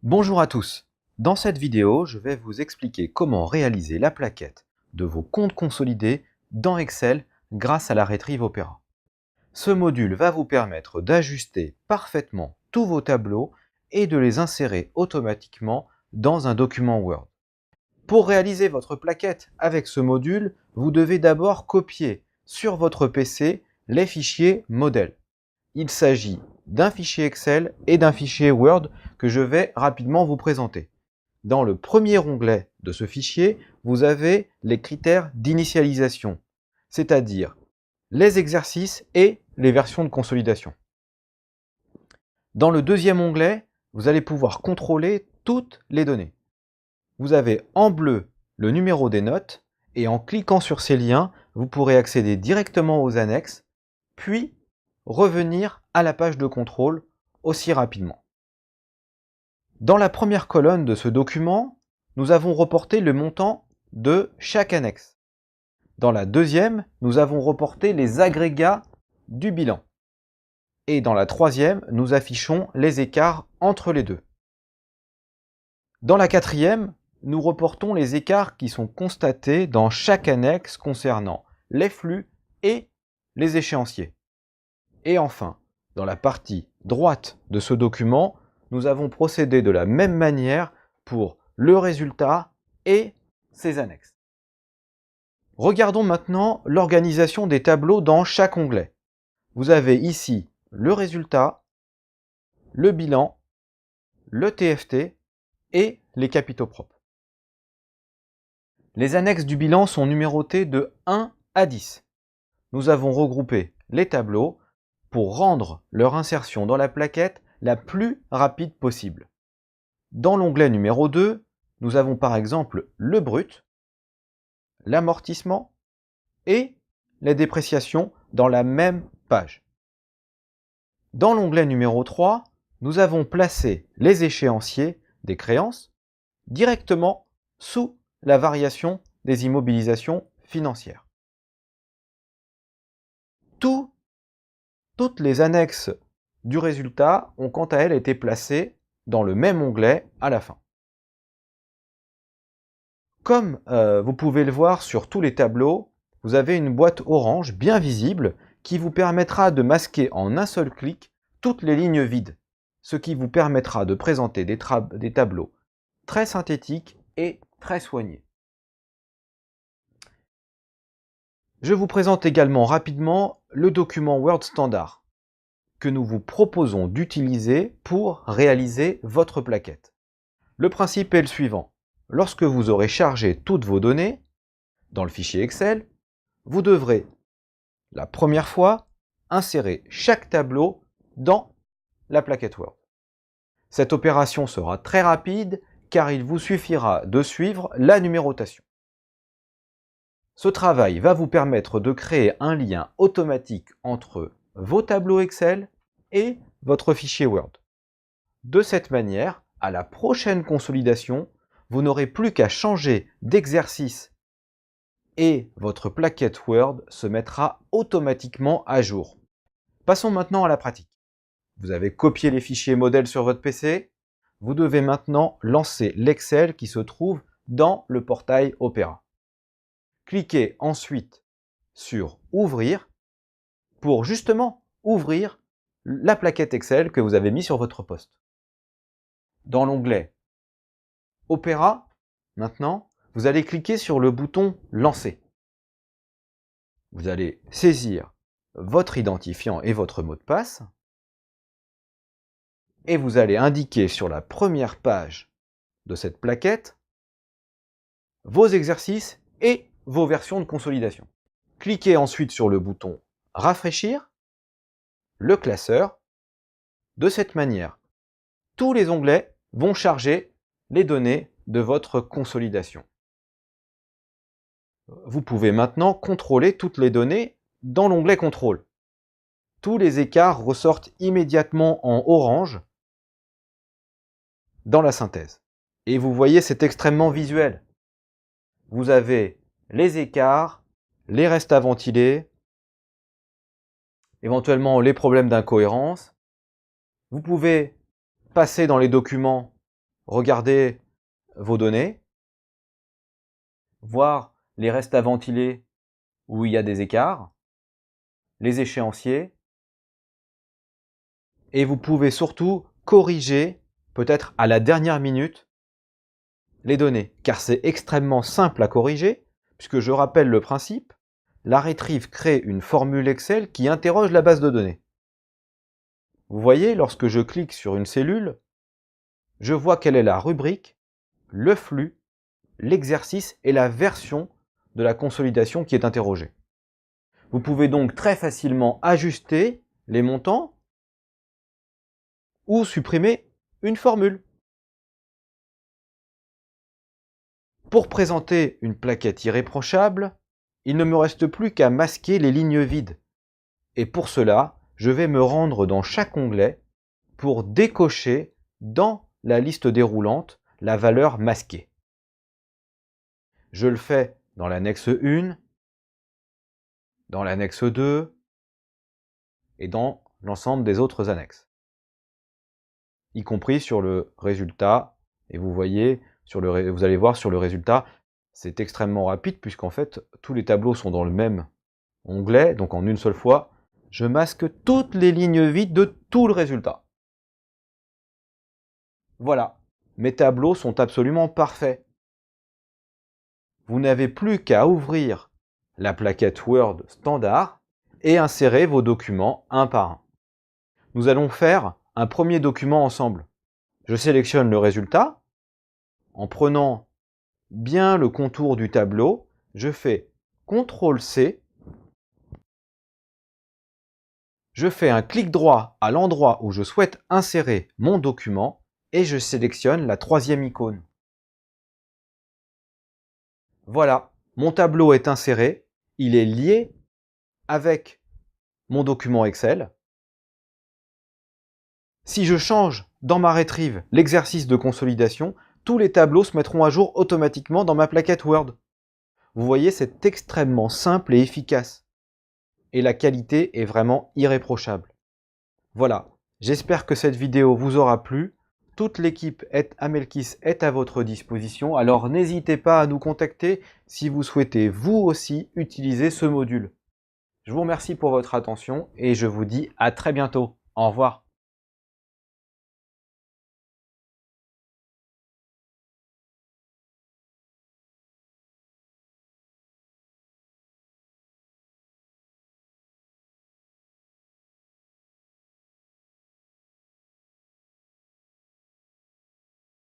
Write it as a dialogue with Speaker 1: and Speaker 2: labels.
Speaker 1: Bonjour à tous. Dans cette vidéo, je vais vous expliquer comment réaliser la plaquette de vos comptes consolidés dans Excel grâce à la Retrieve Opera. Ce module va vous permettre d'ajuster parfaitement tous vos tableaux et de les insérer automatiquement dans un document Word. Pour réaliser votre plaquette avec ce module, vous devez d'abord copier sur votre PC les fichiers modèles. Il s'agit d'un fichier Excel et d'un fichier Word que je vais rapidement vous présenter. Dans le premier onglet de ce fichier, vous avez les critères d'initialisation, c'est-à-dire les exercices et les versions de consolidation. Dans le deuxième onglet, vous allez pouvoir contrôler toutes les données. Vous avez en bleu le numéro des notes et en cliquant sur ces liens, vous pourrez accéder directement aux annexes, puis revenir à la page de contrôle aussi rapidement. Dans la première colonne de ce document, nous avons reporté le montant de chaque annexe. Dans la deuxième, nous avons reporté les agrégats du bilan. Et dans la troisième, nous affichons les écarts entre les deux. Dans la quatrième, nous reportons les écarts qui sont constatés dans chaque annexe concernant les flux et les échéanciers. Et enfin, dans la partie droite de ce document, nous avons procédé de la même manière pour le résultat et ses annexes. Regardons maintenant l'organisation des tableaux dans chaque onglet. Vous avez ici le résultat, le bilan, le TFT et les capitaux propres. Les annexes du bilan sont numérotées de 1 à 10. Nous avons regroupé les tableaux pour rendre leur insertion dans la plaquette la plus rapide possible. Dans l'onglet numéro 2, nous avons par exemple le brut, l'amortissement et les dépréciations dans la même page. Dans l'onglet numéro 3, nous avons placé les échéanciers des créances directement sous la variation des immobilisations financières. Toutes les annexes du résultat ont quant à elles été placées dans le même onglet à la fin. Comme vous pouvez le voir sur tous les tableaux, vous avez une boîte orange bien visible qui vous permettra de masquer en un seul clic toutes les lignes vides, ce qui vous permettra de présenter des tableaux très synthétiques et très soignés. Je vous présente également rapidement le document Word standard que nous vous proposons d'utiliser pour réaliser votre plaquette. Le principe est le suivant. Lorsque vous aurez chargé toutes vos données dans le fichier Excel, vous devrez, la première fois, insérer chaque tableau dans la plaquette Word. Cette opération sera très rapide car il vous suffira de suivre la numérotation. Ce travail va vous permettre de créer un lien automatique entre vos tableaux Excel et votre fichier Word. De cette manière, à la prochaine consolidation, vous n'aurez plus qu'à changer d'exercice et votre plaquette Word se mettra automatiquement à jour. Passons maintenant à la pratique. Vous avez copié les fichiers modèles sur votre PC. Vous devez maintenant lancer l'Excel qui se trouve dans le portail Opera. Cliquez ensuite sur « Ouvrir » pour justement ouvrir la plaquette Excel que vous avez mise sur votre poste. Dans l'onglet Opera, maintenant, vous allez cliquer sur le bouton « Lancer ». Vous allez saisir votre identifiant et votre mot de passe et vous allez indiquer sur la première page de cette plaquette vos exercices et vos versions de consolidation. Cliquez ensuite sur le bouton « Rafraîchir », le classeur. De cette manière, tous les onglets vont charger les données de votre consolidation. Vous pouvez maintenant contrôler toutes les données dans l'onglet Contrôle. Tous les écarts ressortent immédiatement en orange dans la synthèse. Et vous voyez, c'est extrêmement visuel. Vous avez les écarts, les restes à ventiler, éventuellement les problèmes d'incohérence. Vous pouvez passer dans les documents regarder vos données, voir les restes à ventiler où il y a des écarts, les échéanciers, et vous pouvez surtout corriger, peut-être à la dernière minute, les données, car c'est extrêmement simple à corriger, puisque je rappelle le principe, la Retrieve crée une formule Excel qui interroge la base de données. Vous voyez, lorsque je clique sur une cellule, je vois quelle est la rubrique, le flux, l'exercice et la version de la consolidation qui est interrogée. Vous pouvez donc très facilement ajuster les montants ou supprimer une formule. Pour présenter une plaquette irréprochable, il ne me reste plus qu'à masquer les lignes vides. Et pour cela, je vais me rendre dans chaque onglet pour décocher dans la liste déroulante la valeur masquée. Je le fais dans l'annexe 1, dans l'annexe 2 et dans l'ensemble des autres annexes, y compris sur le résultat. Et vous voyez, vous allez voir sur le résultat, c'est extrêmement rapide puisqu'en fait, tous les tableaux sont dans le même onglet, donc en une seule fois, je masque toutes les lignes vides de tout le résultat. Voilà, mes tableaux sont absolument parfaits. Vous n'avez plus qu'à ouvrir la plaquette Word standard et insérer vos documents un par un. Nous allons faire un premier document ensemble. Je sélectionne le résultat. En prenant bien le contour du tableau, je fais CTRL-C. Je fais un clic droit à l'endroit où je souhaite insérer mon document et je sélectionne la troisième icône. Voilà, mon tableau est inséré, il est lié avec mon document Excel. Si je change dans ma Retrieve l'exercice de consolidation, tous les tableaux se mettront à jour automatiquement dans ma plaquette Word. Vous voyez, c'est extrêmement simple et efficace. Et la qualité est vraiment irréprochable. Voilà, j'espère que cette vidéo vous aura plu. Toute l'équipe Amelkis est à votre disposition, alors n'hésitez pas à nous contacter si vous souhaitez vous aussi utiliser ce module. Je vous remercie pour votre attention et je vous dis à très bientôt. Au revoir.